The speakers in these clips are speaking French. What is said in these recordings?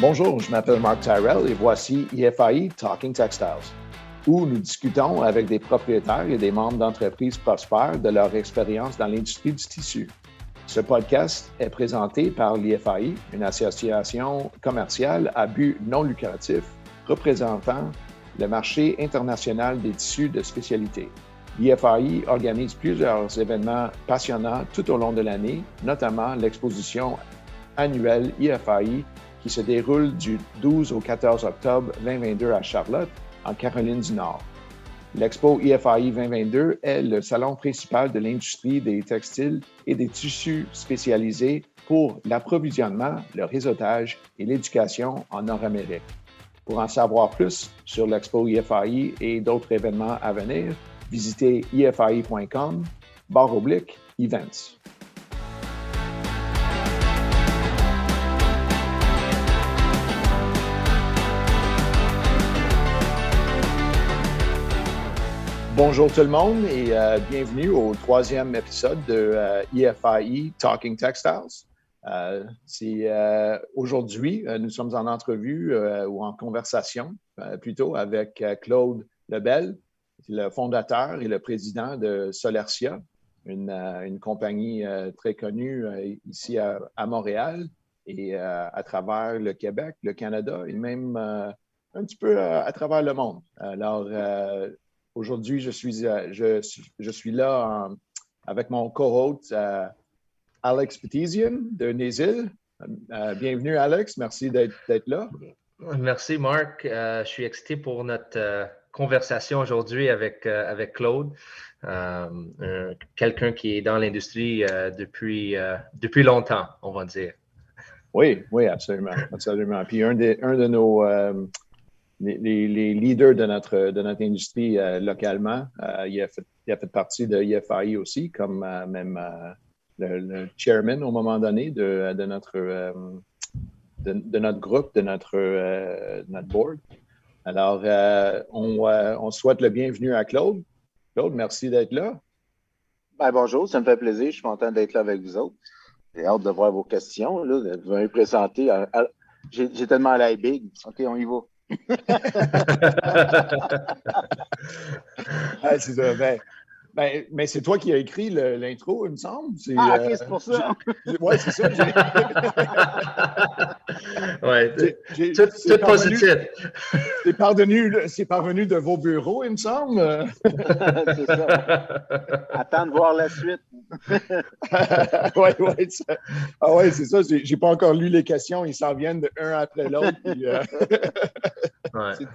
Bonjour, je m'appelle Mark Tyrell et voici IFAI Talking Textiles, où nous discutons avec des propriétaires et des membres d'entreprises prospères de leur expérience dans l'industrie du tissu. Ce podcast est présenté par l'IFAI, une association commerciale à but non lucratif représentant le marché international des tissus de spécialité. L'IFAI organise plusieurs événements passionnants tout au long de l'année, notamment l'exposition annuelle IFAI qui se déroule du 12 au 14 octobre 2022 à Charlotte, en Caroline du Nord. L'Expo IFAI 2022 est le salon principal de l'industrie des textiles et des tissus spécialisés pour l'approvisionnement, le réseautage et l'éducation en Nord-Amérique. Pour en savoir plus sur l'Expo IFAI et d'autres événements à venir, visitez ifai.com/events. Bonjour tout le monde et bienvenue au troisième épisode de IFAI Talking Textiles. Aujourd'hui, nous sommes en entrevue ou en conversation plutôt avec Claude Lebel, le fondateur et le président de Solercia, une compagnie très connue ici à Montréal et à travers le Québec, le Canada et même un petit peu à travers le monde. Alors, aujourd'hui, je suis là avec mon co-hôte Alex Petezian de Nesil. Bienvenue Alex, merci d'être là. Merci Marc, je suis excité pour notre conversation aujourd'hui avec Claude, quelqu'un qui est dans l'industrie depuis longtemps, on va dire. Oui, absolument. Puis un de nos les leaders de notre industrie localement. Il a fait partie de IFAI aussi, comme même le chairman au moment donné de notre groupe, de notre board. Alors, on souhaite le bienvenu à Claude. Claude, merci d'être là. Bonjour, ça me fait plaisir. Je suis content d'être là avec vous autres. J'ai hâte de voir vos questions. Là. Vous m'avez présenté. J'ai tellement l'air big. OK, on y va. C'est ça. Mais c'est toi qui as écrit l'intro, il me semble. OK, c'est pour ça. Oui, c'est ça. Tout positif. C'est parvenu de vos bureaux, il me semble. C'est ça. Attends de voir la suite. Oui, c'est ça. J'ai pas encore lu les questions. Ils s'en viennent un après l'autre. Puis,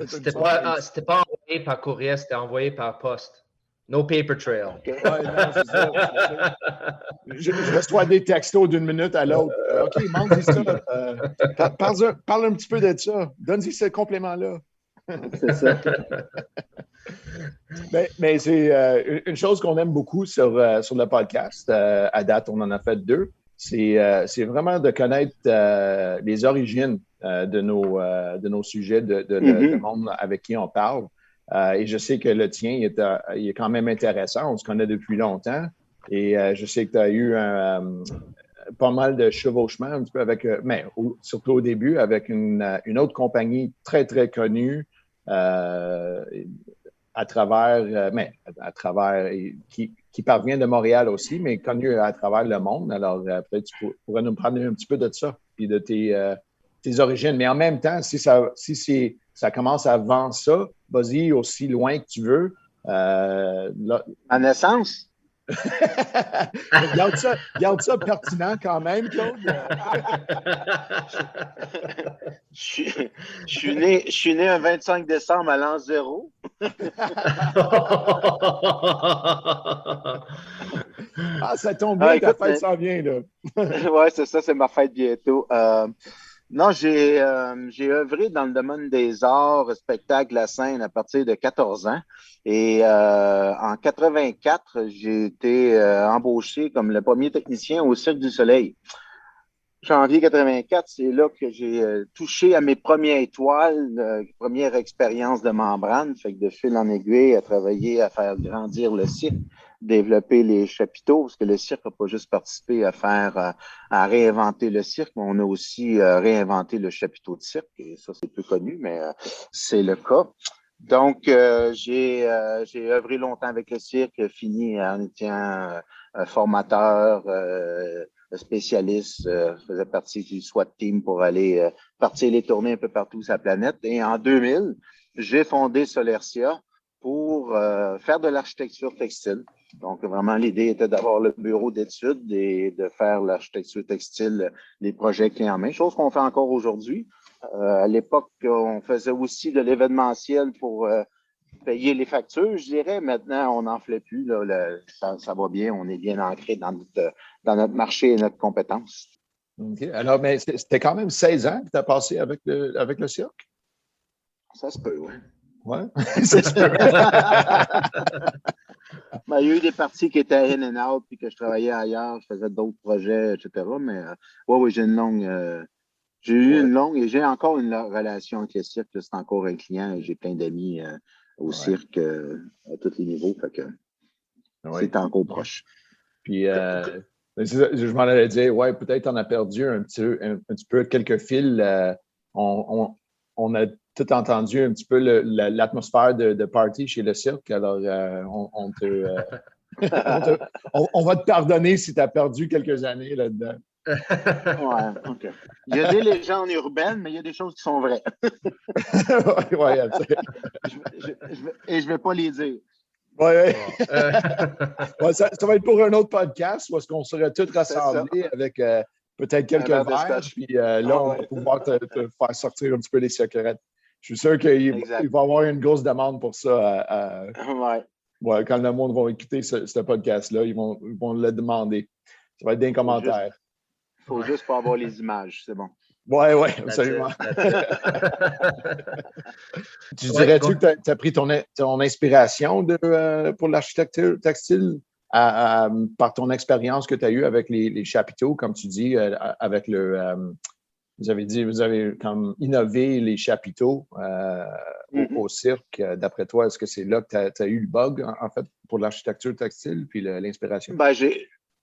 C'était pas envoyé par courriel, c'était envoyé par poste. No paper trail. Okay. Ouais, non, c'est ça. Je reçois des textos d'une minute à l'autre. OK, demande-y ça. Parle un petit peu de ça. Donne-y ce complément-là. C'est ça. Mais c'est une chose qu'on aime beaucoup sur le podcast. À date, on en a fait 2. C'est vraiment de connaître les origines de nos sujets, de monde avec qui on parle. Et je sais que le tien, il est quand même intéressant. On se connaît depuis longtemps. Et je sais que tu as eu pas mal de chevauchements, un petit peu mais surtout au début, avec une autre compagnie très, très connue à travers, qui parvient de Montréal aussi, mais connue à travers le monde. Alors, peut-être tu pourrais nous parler un petit peu de ça, puis de tes origines. Mais en même temps, si ça commence avant ça, vas-y aussi loin que tu veux. En naissance? Garde ça pertinent quand même, Claude. Je suis né un 25 décembre à l'an 0. Ça tombe bien, ta fête s'en vient, là. Oui, c'est ça, c'est ma fête bientôt. Non, j'ai œuvré dans le domaine des arts, spectacles, la scène à partir de 14 ans. Et en 84, j'ai été embauché comme le premier technicien au Cirque du Soleil. Janvier 84, c'est là que j'ai touché à mes premières étoiles, première expérience de membrane. Fait que de fil en aiguille, à travailler, à faire grandir le cirque. développer les chapiteaux, parce que le cirque n'a pas juste participé à réinventer le cirque, mais on a aussi réinventé le chapiteau de cirque, et ça, c'est peu connu, mais c'est le cas. Donc, j'ai œuvré longtemps avec le cirque, fini en étant formateur, spécialiste, faisais partie du SWAT team pour aller partir les tournées un peu partout sur la planète. Et en 2000, j'ai fondé Solercia pour faire de l'architecture textile. Donc, vraiment, l'idée était d'avoir le bureau d'études et de faire l'architecture textile, des projets clés en main, chose qu'on fait encore aujourd'hui. À l'époque, on faisait aussi de l'événementiel pour payer les factures, je dirais. Maintenant, on n'en fait plus. Là, ça va bien. On est bien ancré dans notre marché et notre compétence. OK. Alors, mais c'était quand même 16 ans que tu as passé avec le cirque? Ça se peut, oui. Oui, c'est sûr. Ben, il y a eu des parties qui étaient in and out, puis que je travaillais ailleurs, je faisais d'autres projets, etc. Mais oui, j'ai une longue et j'ai encore une relation avec le cirque. C'est encore un client. J'ai plein d'amis au cirque à tous les niveaux. Fait que c'est encore proche. Puis, je m'en allais dire, ouais, peut-être on a perdu un petit peu quelques fils. On a tout entendu un petit peu l'atmosphère de party chez le cirque. Alors, on va te pardonner si tu as perdu quelques années là-dedans. Ouais, OK. Il y a des légendes urbaines, mais il y a des choses qui sont vraies. Oui, et je ne vais pas les dire. Oui. Ça va être pour un autre podcast où est-ce qu'on serait tous rassemblés avec peut-être quelques verres. Puis là, on va pouvoir te faire sortir un petit peu les secrets. Je suis sûr qu'il va y avoir une grosse demande pour ça. Ouais, quand le monde va écouter ce podcast-là, ils vont le demander. Ça va être des commentaires. Il faut juste pas avoir les images, c'est bon. Oui, absolument. Tu dirais-tu que tu as pris ton inspiration pour l'architecture textile par ton expérience que tu as eue avec les chapiteaux, comme tu dis, avec vous avez comme innové les chapiteaux au cirque. D'après toi, est-ce que c'est là que tu as eu le bug, en fait, pour l'architecture textile puis l'inspiration? Ben,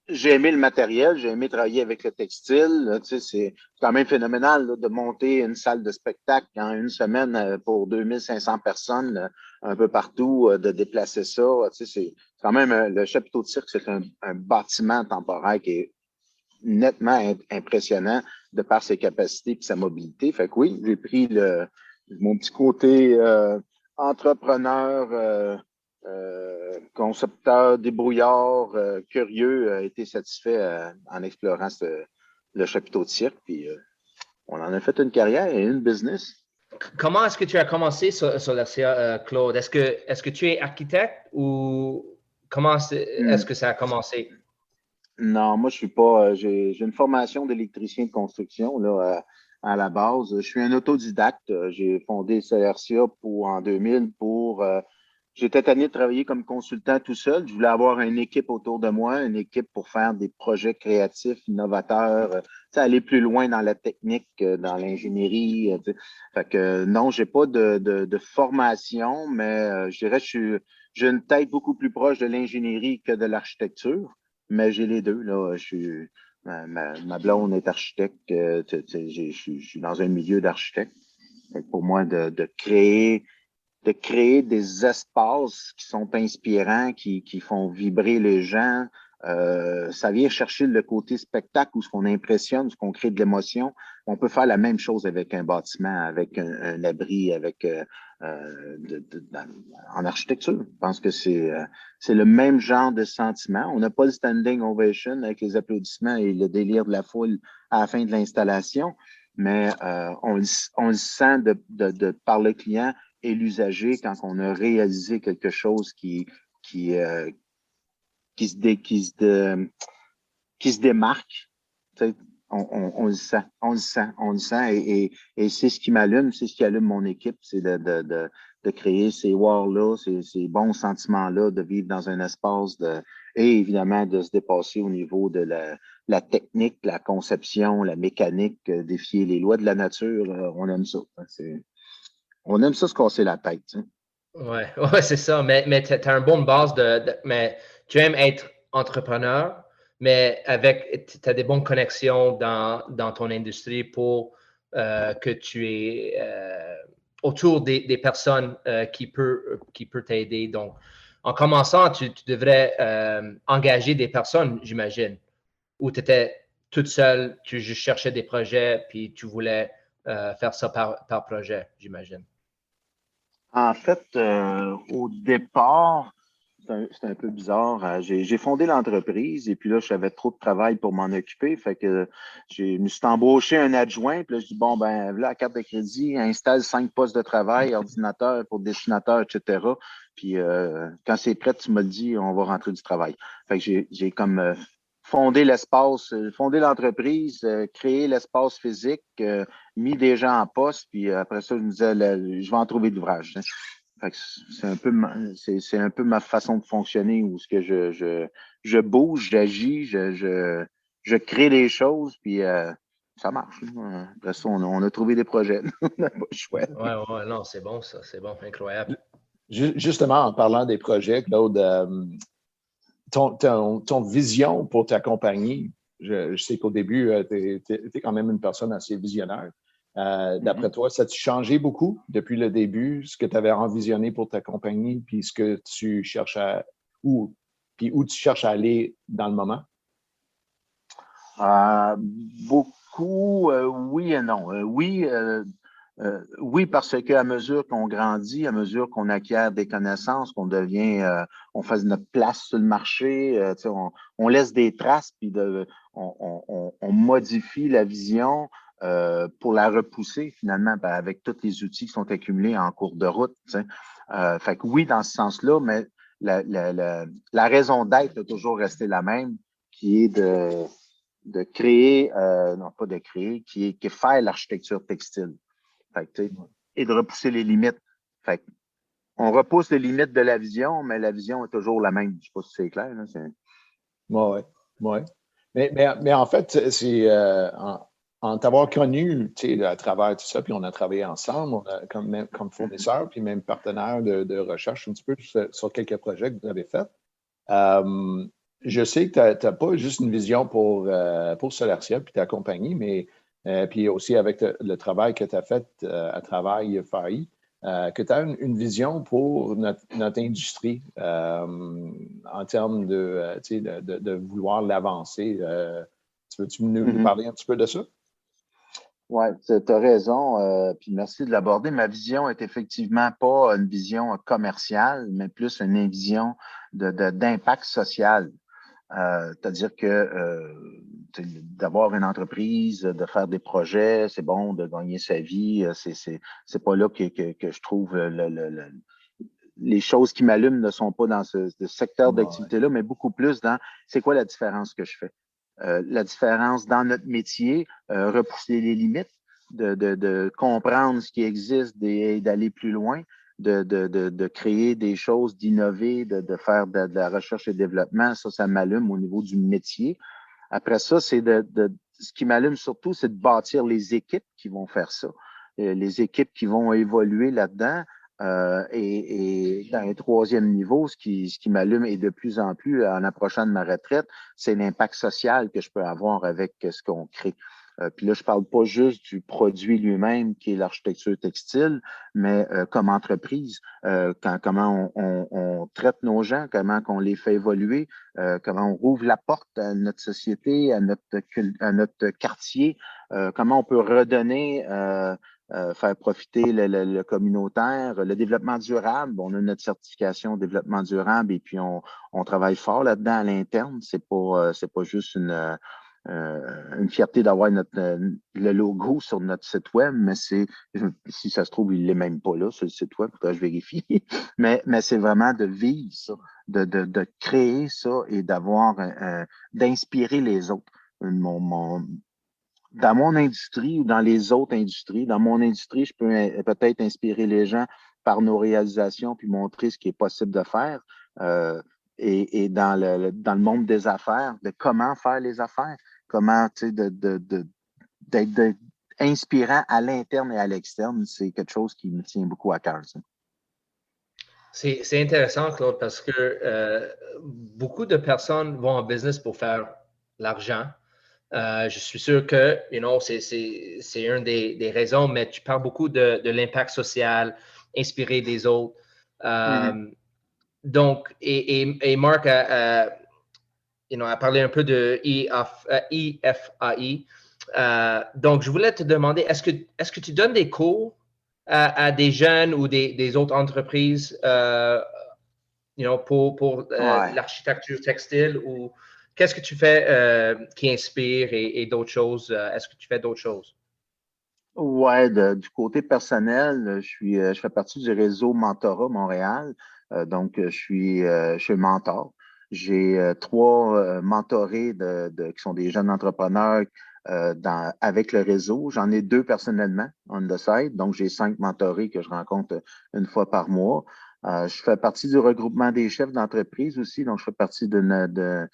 j'ai aimé le matériel, j'ai aimé travailler avec le textile. Tu sais, c'est quand même phénoménal là, de monter une salle de spectacle en une semaine pour 2500 personnes un peu partout, de déplacer ça. Tu sais, c'est quand même le chapiteau de cirque, c'est un bâtiment temporaire qui est nettement impressionnant de par ses capacités et sa mobilité. Fait que oui, j'ai pris mon petit côté entrepreneur, concepteur, débrouillard, curieux, a été satisfait en explorant le chapiteau de cirque. Puis on en a fait une carrière et une business. Comment est-ce que tu as commencé Solercia, Claude? Est-ce que tu es architecte ou comment est-ce que ça a commencé? Non, moi, je suis pas. J'ai une formation d'électricien de construction là, à la base. Je suis un autodidacte. J'ai fondé Solercia en 2000 pour. J'étais tanné de travailler comme consultant tout seul. Je voulais avoir une équipe autour de moi, une équipe pour faire des projets créatifs, innovateurs, aller plus loin dans la technique, dans l'ingénierie. Fait que non, j'ai pas de formation, mais je dirais que j'ai une tête beaucoup plus proche de l'ingénierie que de l'architecture. Mais j'ai les deux, là. Ma blonde est architecte. Je suis dans un milieu d'architecte. Pour moi, de créer des espaces qui sont inspirants, qui font vibrer les gens, ça vient chercher le côté spectacle où ce qu'on impressionne, ce qu'on crée de l'émotion. On peut faire la même chose avec un bâtiment, avec un abri, avec en architecture. Je pense que c'est le même genre de sentiment. On n'a pas le standing ovation avec les applaudissements et le délire de la foule à la fin de l'installation, mais on le sent par le client et l'usager quand on a réalisé quelque chose qui se démarque. On le sent et c'est ce qui m'allume, c'est ce qui allume mon équipe, c'est de créer ces wars-là, ces bons sentiments-là, de vivre dans un espace et évidemment de se dépasser au niveau de la technique, la conception, la mécanique, défier les lois de la nature. On aime ça. On aime ça se casser la tête. Tu sais. Ouais, c'est ça. Mais tu as une bonne base mais tu aimes être entrepreneur, mais tu as des bonnes connexions dans ton industrie pour que tu es autour des personnes qui peuvent t'aider. Donc, en commençant, tu devrais engager des personnes, j'imagine, ou tu étais toute seule, tu juste cherchais des projets, puis tu voulais faire ça par projet, j'imagine. En fait, au départ, c'est un peu bizarre. J'ai fondé l'entreprise et puis là, j'avais trop de travail pour m'en occuper. Fait que je me suis embauché un adjoint. Puis là, je dis, bon, ben là, la carte de crédit, installe 5 postes de travail, ordinateur pour dessinateur, etc. Puis quand c'est prêt, tu m'as dit, on va rentrer du travail. Fait que j'ai comme fondé l'espace, fondé l'entreprise, créé l'espace physique, mis des gens en poste, puis après ça, je me disais, je vais en trouver de l'ouvrage. C'est un peu ma façon de fonctionner où ce que je bouge, j'agis, je crée des choses, puis ça marche. Après ça, on a trouvé des projets. On n'a pas le choix. Ouais, non, c'est bon ça, c'est bon, incroyable. Justement, en parlant des projets, Claude, ton vision pour ta compagnie, je sais qu'au début, tu es quand même une personne assez visionnaire. D'après toi, ça a-tu changé beaucoup depuis le début, ce que tu avais envisionné pour ta compagnie, puis ce que tu cherches puis où tu cherches à aller dans le moment? Beaucoup, oui et non. Oui, parce qu'à mesure qu'on grandit, à mesure qu'on acquiert des connaissances, qu'on devient, on fait notre place sur le marché, on laisse des traces, puis on modifie la vision pour la repousser finalement avec tous les outils qui sont accumulés en cours de route. Fait que oui, dans ce sens-là, mais la raison d'être a toujours resté la même, qui est de créer, non pas de créer, qui est faire l'architecture textile. Fait que, et de repousser les limites. Fait que, on repousse les limites de la vision, mais la vision est toujours la même. Je ne sais pas si c'est clair. Là, Oui, oui. Mais en fait, c'est en t'avoir connu à travers tout ça, puis on a travaillé ensemble comme fournisseurs, puis même partenaires de recherche un petit peu sur quelques projets que vous avez faits. Je sais que tu n'as pas juste une vision pour Solarcia puis ta compagnie, mais puis aussi avec le travail que tu as fait à travers IFAI, que tu as une vision pour notre industrie en termes de vouloir l'avancer. Tu veux-tu nous parler un petit peu de ça? Oui, tu as raison. Puis merci de l'aborder. Ma vision est effectivement pas une vision commerciale, mais plus une vision d'impact social. C'est-à-dire que d'avoir une entreprise, de faire des projets, c'est bon, de gagner sa vie, c'est pas là que je trouve les choses qui m'allument ne sont pas dans ce secteur d'activité-là, mais beaucoup plus dans c'est quoi la différence que je fais. La différence dans notre métier, repousser les limites, de comprendre ce qui existe et d'aller plus loin, de créer des choses, d'innover, de faire de la recherche et développement. Ça m'allume au niveau du métier. Après ça, ce qui m'allume surtout, c'est de bâtir les équipes qui vont faire ça. Les équipes qui vont évoluer là-dedans. Et dans un troisième niveau, ce qui m'allume et de plus en plus en approchant de ma retraite, c'est l'impact social que je peux avoir avec ce qu'on crée. Puis là, je parle pas juste du produit lui-même qui est l'architecture textile, mais comme entreprise, comment on traite nos gens, comment on les fait évoluer, comment on rouvre la porte à notre société, à notre quartier, comment on peut redonner faire profiter le communautaire, le développement durable. On a notre certification développement durable et puis on travaille fort là-dedans à l'interne. C'est pas juste une fierté d'avoir le logo sur notre site web, mais si ça se trouve, il l'est même pas là sur le site web, je vérifie. mais c'est vraiment de vivre ça, de créer ça et d'inspirer les autres. Dans mon industrie ou dans les autres industries, dans mon industrie, je peux peut-être inspirer les gens par nos réalisations puis montrer ce qui est possible de faire. Et dans le monde des affaires, de comment faire les affaires, comment d'être inspirant à l'interne et à l'externe, c'est quelque chose qui me tient beaucoup à cœur. Ça. C'est intéressant, Claude, parce que beaucoup de personnes vont en business pour faire l'argent. Je suis sûr que, c'est une des raisons, mais tu parles beaucoup de l'impact social, inspirer des autres. Donc, et Marc a parlé un peu de EFAI. Donc, je voulais te demander, est-ce que tu donnes des cours à des jeunes ou des autres entreprises pour Ouais. l'architecture textile ou qu'est-ce que tu fais qui inspire et d'autres choses? Est-ce que tu fais d'autres choses? Ouais, du côté personnel, je fais partie du réseau Mentorat Montréal. Donc, je suis mentor. J'ai trois mentorés qui sont des jeunes entrepreneurs avec le réseau. J'en ai deux personnellement, on the side. Donc, j'ai 5 mentorés que je rencontre une fois par mois. Je fais partie du regroupement des chefs d'entreprise aussi. Donc, je fais partie d'un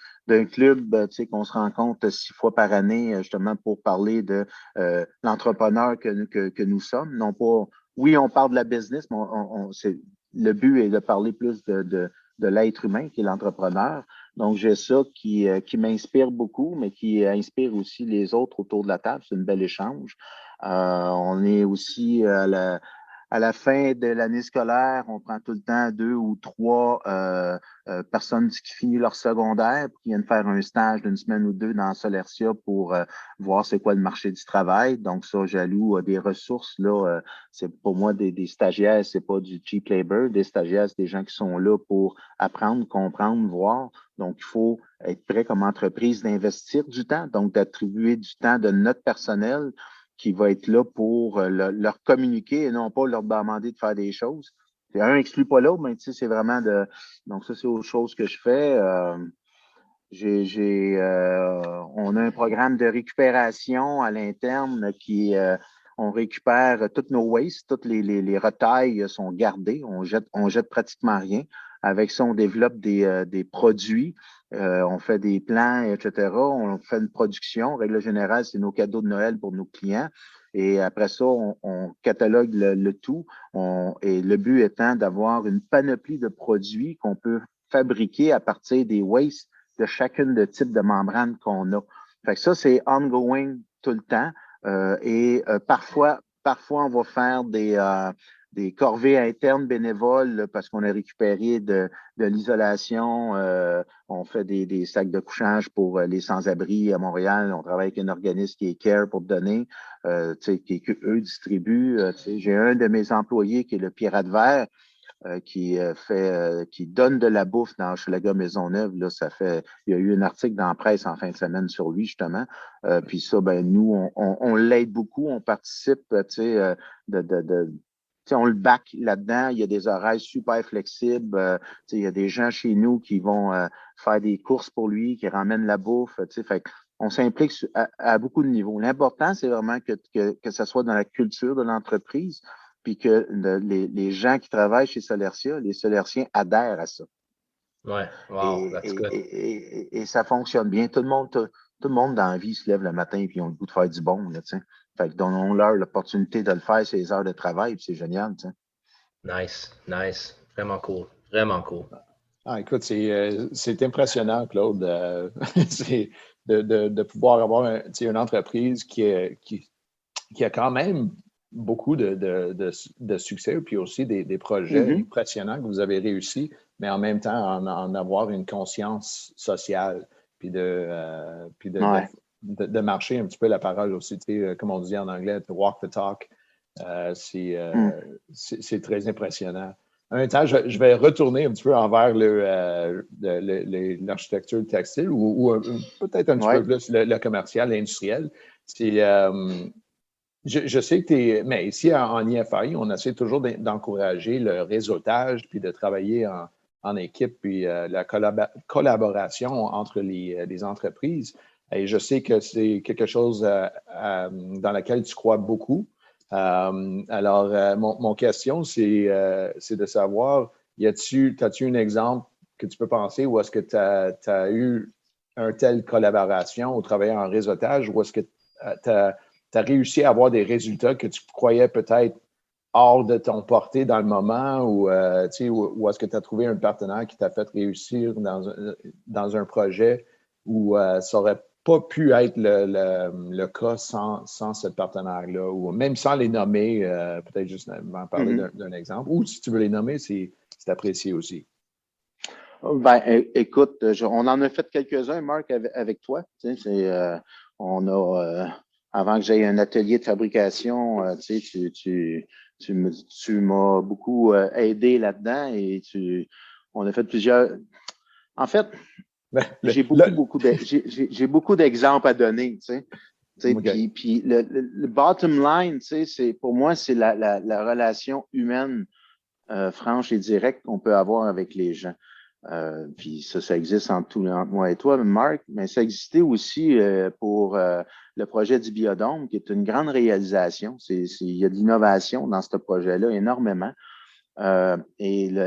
club, tu sais, qu'on se rencontre 6 fois par année, justement, pour parler de l'entrepreneur que nous sommes. Non pas, oui, on parle de la business, mais le but est de parler plus de l'être humain qui est l'entrepreneur. Donc, j'ai ça qui m'inspire beaucoup, mais qui inspire aussi les autres autour de la table. C'est une belle échange. On est aussi à la fin de l'année scolaire, on prend tout le temps 2 ou 3 personnes qui finissent leur secondaire, qui viennent faire un stage d'une semaine ou deux dans Solercia pour voir c'est quoi le marché du travail. Donc ça, j'alloue des ressources. Là, c'est pour moi des stagiaires, c'est pas du cheap labor. Des stagiaires, c'est des gens qui sont là pour apprendre, comprendre, voir. Donc, il faut être prêt comme entreprise d'investir du temps, donc d'attribuer du temps de notre personnel qui va être là pour leur communiquer et non pas leur demander de faire des choses. Un exclut pas l'autre, mais tu sais, c'est vraiment de. Donc, ça, c'est autre chose que je fais. On a un programme de récupération à l'interne on récupère toutes nos wastes, toutes les retailles sont gardées, on jette pratiquement rien. Avec ça, on développe des produits, on fait des plans, etc. On fait une production. En règle générale, c'est nos cadeaux de Noël pour nos clients. Et après ça, on catalogue le tout. Et le but étant d'avoir une panoplie de produits qu'on peut fabriquer à partir des wastes de chacune de type de membrane qu'on a. Fait que ça, c'est ongoing tout le temps. Parfois, on va faire des corvées internes bénévoles parce qu'on a récupéré de l'isolation. On fait des sacs de couchage pour les sans-abri à Montréal. On travaille avec un organisme qui est CARE pour donner, eux distribuent. J'ai un de mes employés qui est le Pirate Vert. Qui donne de la bouffe dans Hochelaga Maisonneuve. Là, il y a eu un article dans la presse en fin de semaine sur lui, justement. Puis ça, ben, nous, on l'aide beaucoup, on participe, on le back là-dedans. Il y a des horaires super flexibles. Il y a des gens chez nous qui vont faire des courses pour lui, qui ramènent la bouffe. Fait on s'implique à beaucoup de niveaux. L'important, c'est vraiment que ça soit dans la culture de l'entreprise, puis que les gens qui travaillent chez Solercia, les Solerciens adhèrent à ça. Ouais, wow, that's good. Et ça fonctionne bien. Tout le monde dans la vie se lève le matin et ils ont le goût de faire du bon. Là, fait que donnons-leur l'opportunité de le faire, ces heures de travail, puis c'est génial. T'sais. Nice. Vraiment cool. Vraiment cool. Écoute, c'est impressionnant, Claude. C'est de pouvoir avoir une entreprise qui a quand même beaucoup de succès, puis aussi des projets impressionnants que vous avez réussi, mais en même temps en avoir une conscience sociale, puis de marcher un petit peu la parole aussi, comme on dit en anglais, to walk the talk. C'est très impressionnant. En même temps, je vais retourner un petit peu envers l'architecture textile ou peut-être un petit peu plus le commercial, l'industriel. Je sais que mais ici en IFAI, on essaie toujours d'encourager le réseautage puis de travailler en équipe puis la collaboration entre les entreprises. Et je sais que c'est quelque chose dans laquelle tu crois beaucoup. Alors, mon question, c'est de savoir, as-tu un exemple que tu peux penser où est-ce que tu as eu une telle collaboration au travail en réseautage, ou est-ce que tu as réussi à avoir des résultats que tu croyais peut-être hors de ton portée dans le moment ou est-ce que tu as trouvé un partenaire qui t'a fait réussir dans un projet où ça n'aurait pas pu être le cas sans ce partenaire-là, ou même sans les nommer, peut-être juste m'en parler d'un exemple, ou si tu veux les nommer, c'est apprécié aussi. Ben, écoute, on en a fait quelques-uns, Marc, avec toi. On a, avant que j'aie un atelier de fabrication, tu m'as beaucoup aidé là-dedans et on a fait plusieurs. En fait, j'ai beaucoup d'exemples à donner. Okay. Puis le bottom line, pour moi, c'est la relation humaine franche et directe qu'on peut avoir avec les gens. Puis ça existe entre moi et toi, Marc, mais ça existait aussi pour le projet du Biodôme, qui est une grande réalisation. Il y a de l'innovation dans ce projet-là, énormément.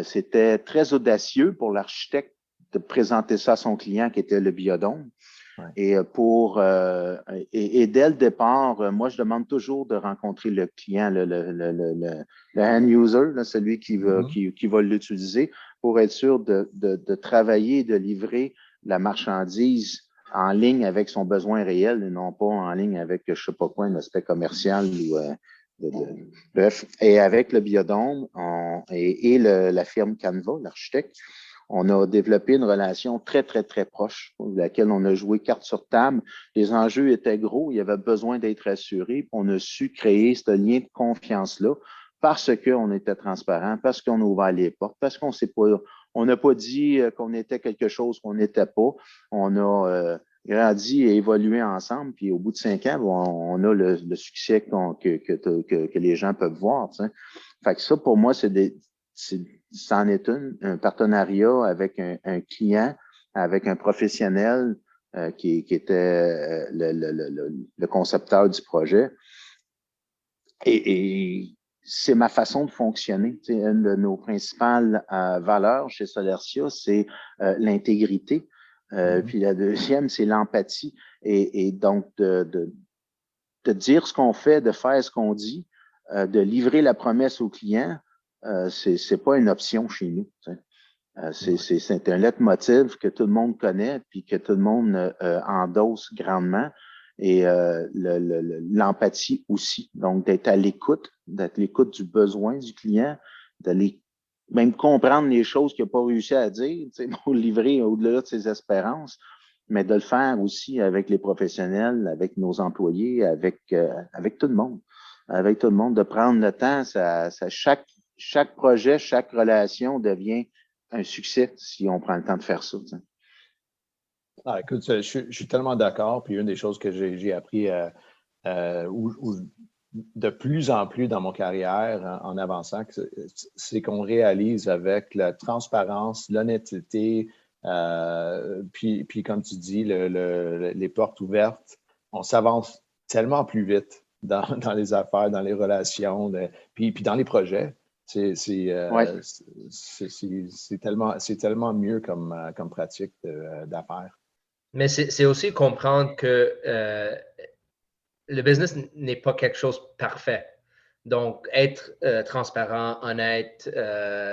C'était très audacieux pour l'architecte de présenter ça à son client, qui était le Biodôme. Ouais. Et dès le départ, moi, je demande toujours de rencontrer le client, le end user, là, celui qui va l'utiliser, pour être sûr de travailler et de livrer la marchandise en ligne avec son besoin réel et non pas en ligne avec, je ne sais pas quoi, un aspect commercial ou bref. Et avec le Biodôme la firme Canva, l'architecte, on a développé une relation très, très, très proche, pour laquelle on a joué carte sur table. Les enjeux étaient gros, il y avait besoin d'être assuré. On a su créer ce lien de confiance-là parce qu'on était transparent, parce qu'on a ouvert les portes, parce on n'a pas dit qu'on était quelque chose qu'on n'était pas. On a grandi et évolué ensemble. Puis au bout de 5 ans, on a le succès que les gens peuvent voir. T'sais. Fait que ça, pour moi, c'en est un partenariat avec un client, avec un professionnel qui était le concepteur du projet. Et c'est ma façon de fonctionner. T'sais, une de nos principales valeurs chez Solertia, c'est l'intégrité. Puis la deuxième, c'est l'empathie. Et donc, de dire ce qu'on fait, de faire ce qu'on dit, de livrer la promesse au client, c'est pas une option chez nous. C'est un leitmotiv que tout le monde connaît puis que tout le monde endosse grandement. Et l'empathie aussi. Donc, d'être à l'écoute du besoin du client, d'aller même comprendre les choses qu'il n'a pas réussi à dire, pour livrer au-delà de ses espérances, mais de le faire aussi avec les professionnels, avec nos employés, avec tout le monde. Avec tout le monde, de prendre le temps, chaque projet, chaque relation devient un succès si on prend le temps de faire ça. T'sais. Ah, écoute, je suis tellement d'accord. Puis une des choses que j'ai appris de plus en plus dans mon carrière en avançant, c'est qu'on réalise avec la transparence, l'honnêteté, puis comme tu dis, les portes ouvertes, on s'avance tellement plus vite dans les affaires, dans les relations, puis dans les projets. C'est tellement mieux comme pratique d'affaires. Mais c'est aussi comprendre que le business n'est pas quelque chose de parfait. Donc, être transparent, honnête,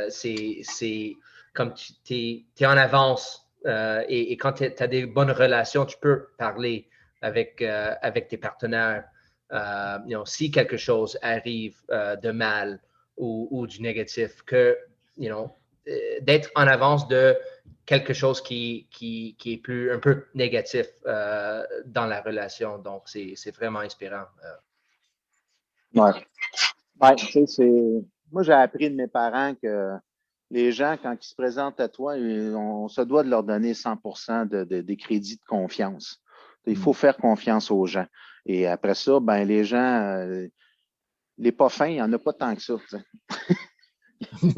c'est comme tu es en avance et quand tu as des bonnes relations, tu peux parler avec tes partenaires. Si quelque chose arrive de mal ou du négatif, que d'être en avance de quelque chose qui est un peu négatif dans la relation. Donc, c'est vraiment inspirant. Ouais. Moi, j'ai appris de mes parents que les gens, quand ils se présentent à toi, on se doit de leur donner 100% des crédits de confiance. Il faut faire confiance aux gens. Et après ça, ben les gens, les pas fins, il n'y en a pas tant que ça. Ils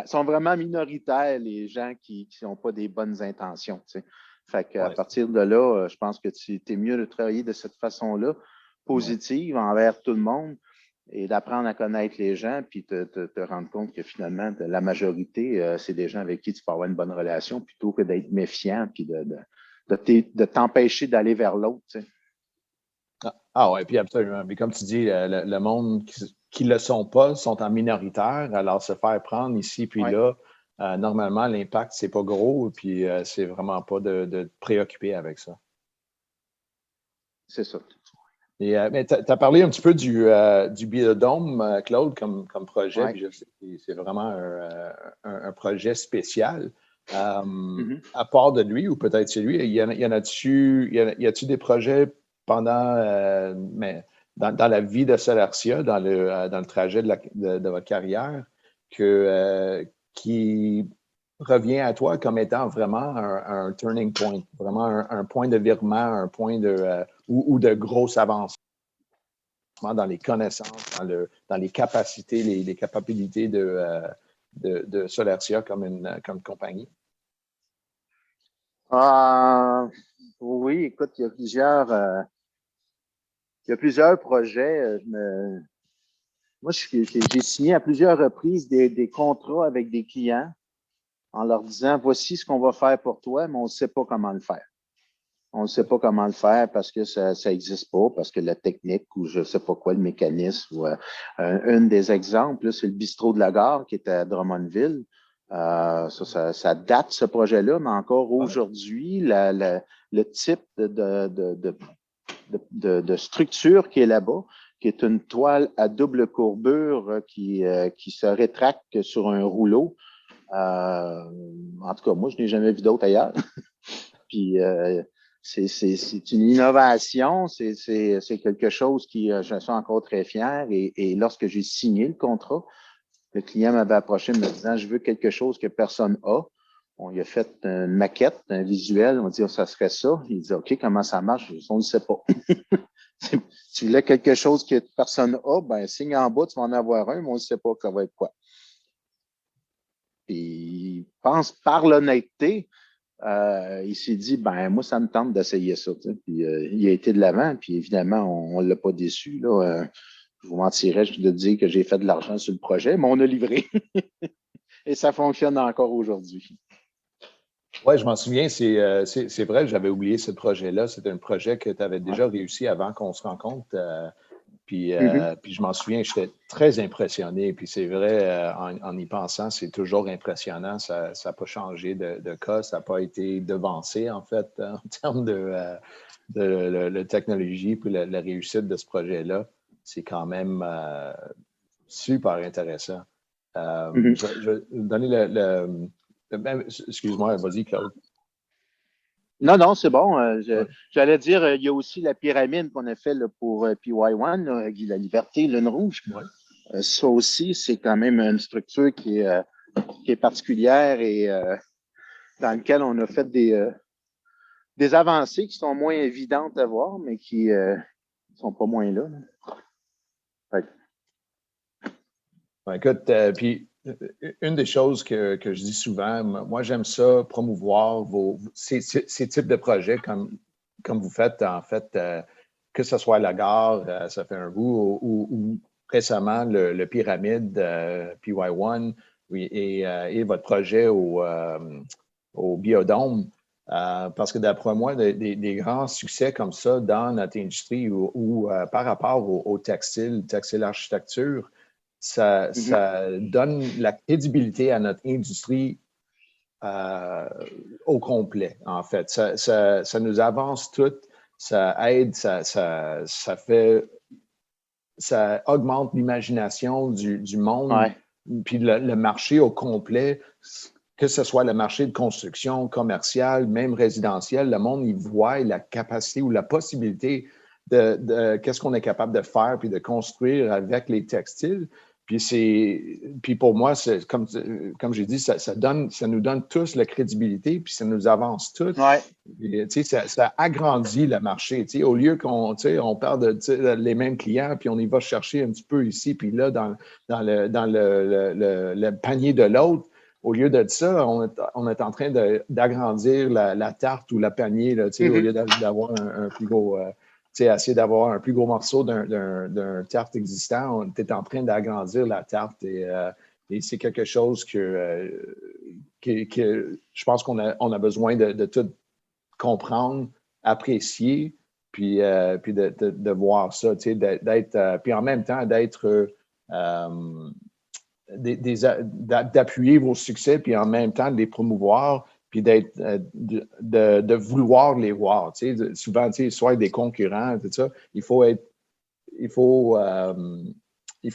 sont vraiment minoritaires, les gens qui n'ont pas des bonnes intentions. T'sais. Fait qu'à partir de là, je pense que tu es mieux de travailler de cette façon-là, positive envers tout le monde et d'apprendre à connaître les gens puis te rendre compte que finalement, la majorité, c'est des gens avec qui tu peux avoir une bonne relation plutôt que d'être méfiant puis de t'empêcher d'aller vers l'autre. T'sais. Ah ouais, puis absolument. Mais comme tu dis, le monde qui ne le sont pas sont en minoritaire. Alors, se faire prendre ici puis là, normalement, l'impact, c'est pas gros, puis c'est vraiment pas de te préoccuper avec ça. C'est ça. Et, mais tu as parlé un petit peu du Biodôme, Claude, comme projet, Ouais. puis je sais que c'est vraiment un projet spécial. À part de lui, ou peut-être c'est lui, y en a-tu des projets pendant, mais dans la vie de Solarcia, dans le trajet de votre carrière, qui revient à toi comme étant vraiment un turning point, vraiment un point de virement, un point ou de grosse avancement dans les connaissances, dans les capacités, les capacités de Solarcia comme compagnie? Oui, écoute, il y a plusieurs projets. Moi, j'ai signé à plusieurs reprises des contrats avec des clients en leur disant, voici ce qu'on va faire pour toi, mais on ne sait pas comment le faire. On ne sait pas comment le faire parce que ça n'existe pas, parce que la technique ou je ne sais pas quoi, le mécanisme. Un des exemples, c'est le bistrot de la gare qui est à Drummondville. Ça date, ce projet-là, mais encore aujourd'hui, le type de structure qui est là-bas, qui est une toile à double courbure qui se rétracte sur un rouleau. En tout cas, moi, je n'ai jamais vu d'autre ailleurs. Puis, c'est une innovation, c'est quelque chose qui, je suis encore très fier. Et lorsque j'ai signé le contrat, le client m'avait approché me disant, je veux quelque chose que personne n'a. On lui a fait une maquette, un visuel. On dit, ça serait ça. Il dit, OK, comment ça marche? On ne sait pas. Si tu voulais quelque chose que personne n'a, ben, signe en bas, tu vas en avoir un, mais on ne sait pas ça va être quoi. Puis, pense par l'honnêteté, il s'est dit, ben moi, ça me tente d'essayer ça. Puis, il a été de l'avant, puis évidemment, on ne l'a pas déçu. Là. Je vous mentirais, je de dire que j'ai fait de l'argent sur le projet, mais on a livré. Et ça fonctionne encore aujourd'hui. Oui, je m'en souviens, c'est vrai, j'avais oublié ce projet-là. C'était un projet que tu avais déjà réussi avant qu'on se rencontre. Puis je m'en souviens, j'étais très impressionné. Puis c'est vrai, en y pensant, c'est toujours impressionnant. Ça n'a pas changé de cas, ça n'a pas été devancé, en fait, en termes de technologie puis la réussite de ce projet-là. C'est quand même super intéressant. Je vais donner excuse-moi, vas-y, Claude. Non, c'est bon. J'allais dire, il y a aussi la pyramide qu'on a fait là, pour PY1, là, Guy La Liberté, Lune Rouge. Ouais. Ça aussi, c'est quand même une structure qui est particulière et dans laquelle on a fait des avancées qui sont moins évidentes à voir, mais qui ne sont pas moins là. Ouais. Ben, écoute, puis une des choses que je dis souvent, moi j'aime ça, promouvoir ces types de projets comme vous faites, en fait, que ce soit la gare, ça fait un bout, ou récemment le Pyramide, PY1, oui, et votre projet au Biodôme. Parce que d'après moi, des grands succès comme ça dans notre industrie ou par rapport au textile architecture, ça donne la crédibilité à notre industrie au complet, en fait. Ça nous avance tout, ça aide, ça augmente l'imagination du monde, puis le marché au complet, que ce soit le marché de construction commerciale, même résidentielle, le monde y voit la capacité ou la possibilité de qu'est-ce qu'on est capable de faire puis de construire avec les textiles. Puis pour moi, c'est comme j'ai dit, ça nous donne tous la crédibilité, puis ça nous avance tous. Ça agrandit le marché. Au lieu qu'on perd les mêmes clients, puis on y va chercher un petit peu ici, puis là, dans le panier de l'autre, au lieu de ça, on est en train d'agrandir la tarte ou le panier, là, au lieu d'avoir un plus gros... essayer d'avoir un plus gros morceau d'un tarte existant, on est en train d'agrandir la tarte et c'est quelque chose que je pense qu'on a besoin de tout comprendre, apprécier, puis de voir ça, d'être, puis en même temps d'être d'appuyer vos succès, puis en même temps de les promouvoir, puis de vouloir les voir. Tu sais, souvent, tu sais, soit des concurrents, tout ça, il faut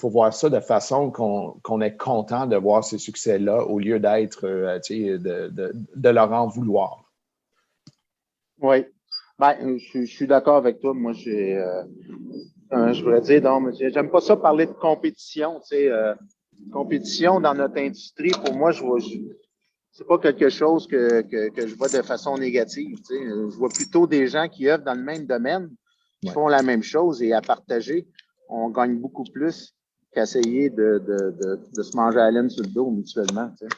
voir ça de façon qu'on est content de voir ces succès-là au lieu d'être, tu sais, de leur en vouloir. Oui. Ben, je suis d'accord avec toi. Moi, je voudrais dire, non, j'aime pas ça parler de compétition. Tu sais, compétition dans notre industrie, pour moi, c'est pas quelque chose que je vois de façon négative. Tu sais. Je vois plutôt des gens qui œuvrent dans le même domaine, qui font la même chose et à partager, on gagne beaucoup plus qu'essayer de se manger à la laine sur le dos mutuellement. Tu sais.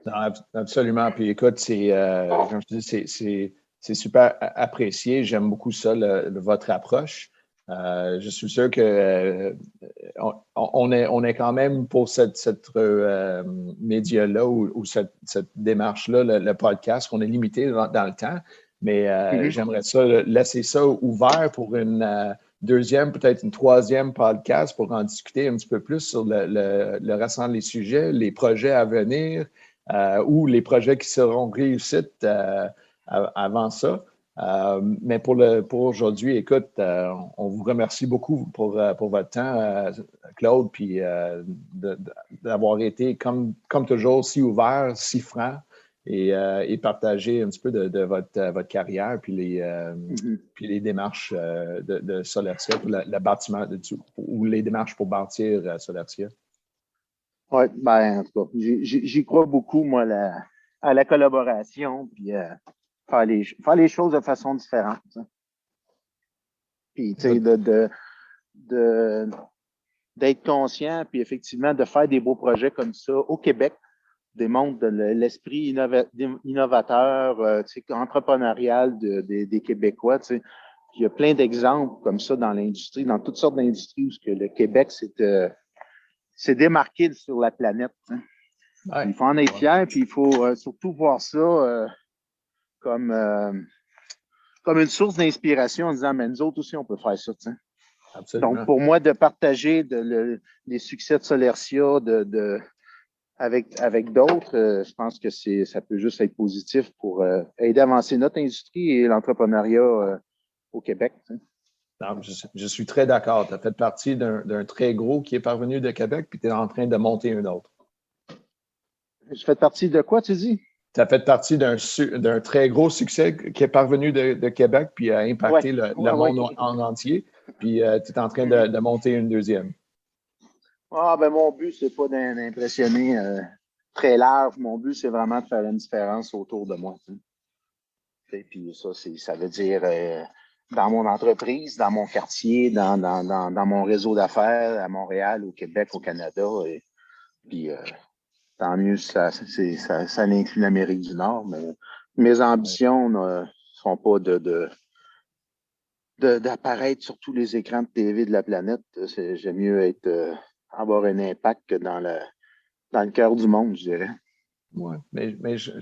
Non, absolument. Puis écoute, comme je dis, c'est super apprécié. J'aime beaucoup ça, votre approche. Je suis sûr que on est quand même pour cette média-là ou cette démarche-là, le podcast, qu'on est limité dans le temps, mais j'aimerais ça laisser ça ouvert pour une deuxième, peut-être une troisième podcast pour en discuter un petit peu plus sur le restant des sujets, les projets à venir ou les projets qui seront réussites avant ça. Mais pour aujourd'hui, écoute, on vous remercie beaucoup pour votre temps, Claude, puis d'avoir été, comme toujours, si ouvert, si franc et partager un petit peu de votre carrière, puis les démarches de Solertia, pour le bâtiment, ou les démarches pour bâtir Solertia. Oui, ben, en tout cas, j'y crois beaucoup, moi, à la collaboration, puis faire les choses de façon différente. Hein. Puis, tu sais, d'être conscient, puis effectivement, de faire des beaux projets comme ça au Québec, démontre l'esprit innovateur, tu sais, entrepreneurial des Québécois. Tu sais. Il y a plein d'exemples comme ça dans l'industrie, dans toutes sortes d'industries où le Québec s'est démarqué sur la planète. Hein. Ouais. Il faut en être fier, puis il faut surtout voir ça comme une source d'inspiration en disant, mais nous autres aussi, on peut faire ça. Absolument. Donc, pour moi, de partager les succès de Solertia avec d'autres, je pense que ça peut juste être positif pour aider à avancer notre industrie et l'entrepreneuriat au Québec. Non, je suis très d'accord. Tu as fait partie d'un très gros qui est parvenu de Québec, puis tu es en train de monter un autre. Je fais partie de quoi, tu dis? Tu as fait partie d'un très gros succès qui est parvenu de Québec, puis a impacté le monde en entier. Puis tu es en train de monter une deuxième. Ah, ben mon but, c'est pas d'impressionner très large. Mon but, c'est vraiment de faire une différence autour de moi. Et puis ça veut dire dans mon entreprise, dans mon quartier, dans mon réseau d'affaires à Montréal, au Québec, au Canada. Et puis tant mieux si ça inclut l'Amérique du Nord, mais mes ambitions ne sont pas d'apparaître sur tous les écrans de TV de la planète. J'aime mieux avoir un impact que dans le cœur du monde, je dirais. Oui, mais je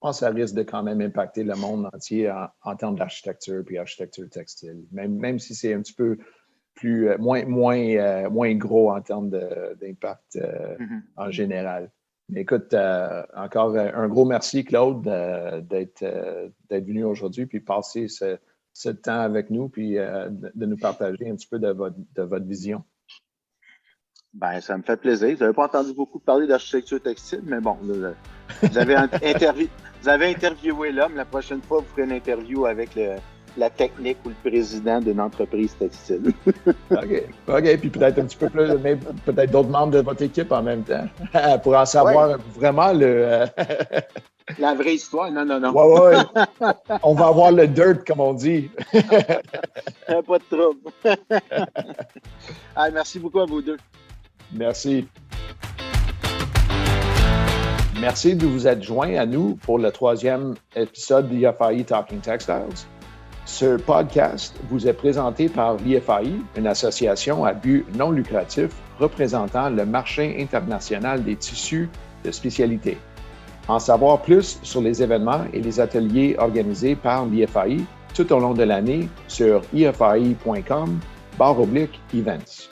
pense que ça risque de quand même impacter le monde entier en termes d'architecture puis architecture textile, même si c'est un petit peu moins gros en termes d'impact en général. Mais écoute, encore un gros merci, Claude, d'être venu aujourd'hui puis passer ce temps avec nous puis de nous partager un petit peu de votre vision. Ben, ça me fait plaisir. Vous n'avez pas entendu beaucoup parler d'architecture textile, mais bon, vous avez interviewé l'homme. La prochaine fois, vous ferez une interview avec la technique ou le président d'une entreprise textile. OK. Puis peut-être un petit peu plus, mais peut-être d'autres membres de votre équipe en même temps, pour en savoir vraiment la vraie histoire. Non. Ouais. On va avoir le dirt, comme on dit. Pas de trouble. Ah, merci beaucoup à vous deux. Merci. Merci de vous être joints à nous pour le 3e épisode d'IFI Talking Textiles. Ce podcast vous est présenté par l'IFI, une association à but non lucratif représentant le marché international des tissus de spécialité. En savoir plus sur les événements et les ateliers organisés par l'IFI tout au long de l'année sur ifi.com/events.